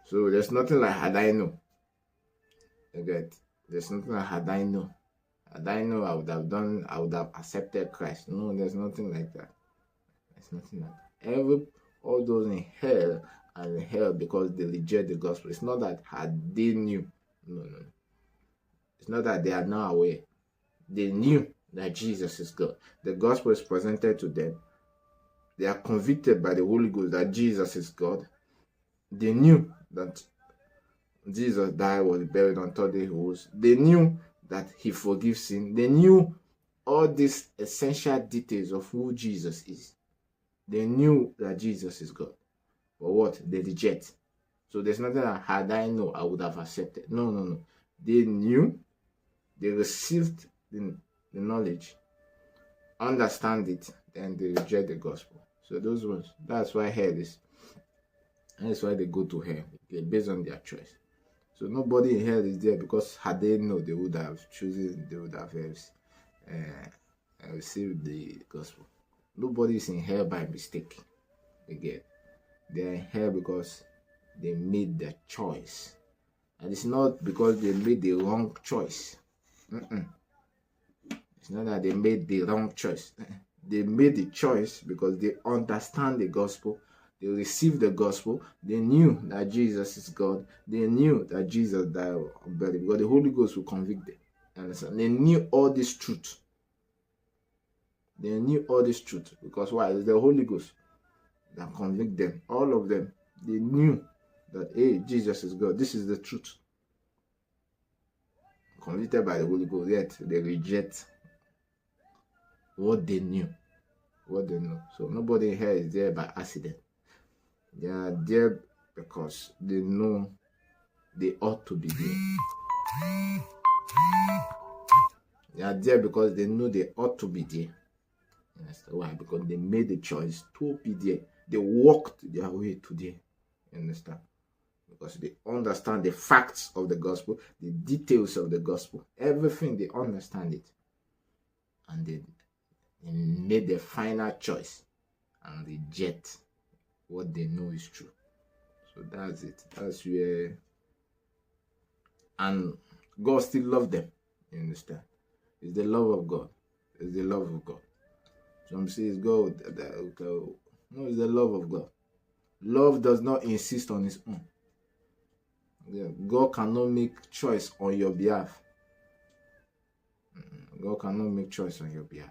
So there's nothing like had I know. You get? There's nothing like had I know. Had I know, I would have accepted Christ. No, there's nothing like that. There's nothing like that. All those in hell are in hell because they reject the gospel. It's not that had they knew. No, no. It's not that they are now aware. They knew that Jesus is God. The gospel is presented to them. They are convicted by the Holy Ghost that Jesus is God. They knew that Jesus died, was buried on third day he rose. They knew that he forgives sin. They knew all these essential details of who Jesus is. They knew that Jesus is God. But what? They reject. So there's nothing that had I known, I would have accepted. No, no, no. They knew, they received the knowledge, understand it, then they reject the gospel. So those ones, that's why hell is. And that's why they go to hell, based on their choice. So nobody in hell is there because had they known, they would have chosen, they would have received the gospel. Nobody is in hell by mistake. Again, they are in hell because they made their choice. And it's not because they made the wrong choice. It's not that they made the wrong choice. They made the choice because they understand the gospel. They received the gospel. They knew that Jesus is God. They knew that Jesus died on buried because the Holy Ghost will convict them. Understand? They knew all this truth. They knew all this truth because why? It's the Holy Ghost that convict them. All of them. They knew that, hey, Jesus is God. This is the truth. Convicted by the Holy Ghost, yet they reject what they knew. What they know. So nobody here is there by accident. They are there because they know they ought to be there. They are there because they know they ought to be there. Understand why? Because they made the choice to be there. They walked their way to there. You understand? Because they understand the facts of the gospel, the details of the gospel, everything, they understand it. And they made the final choice and reject what they know is true. So that's it. That's where, and God still loves them. You understand? It's the love of God. It's the love of God. Some say it's God. No, it's the love of God. Love does not insist on its own. Yeah, God cannot make choice on your behalf. God cannot make choice on your behalf.